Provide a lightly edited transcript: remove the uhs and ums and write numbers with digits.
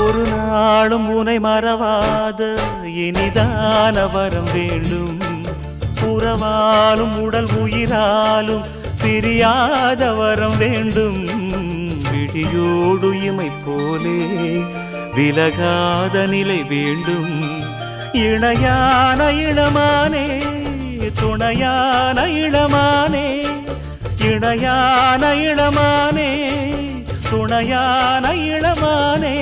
ஒரு நாளும் உனை மறவாத இனிதான வரம் வேண்டும். உறவாலும் உடல் உயிராலும் பிரியாத வரம் வேண்டும். விழியோடு இமை போலே விலகாத நிலை வேண்டும். இணையான இளமானே துணையான இளமானே, இணையான இளமானே துணையான இளமானே.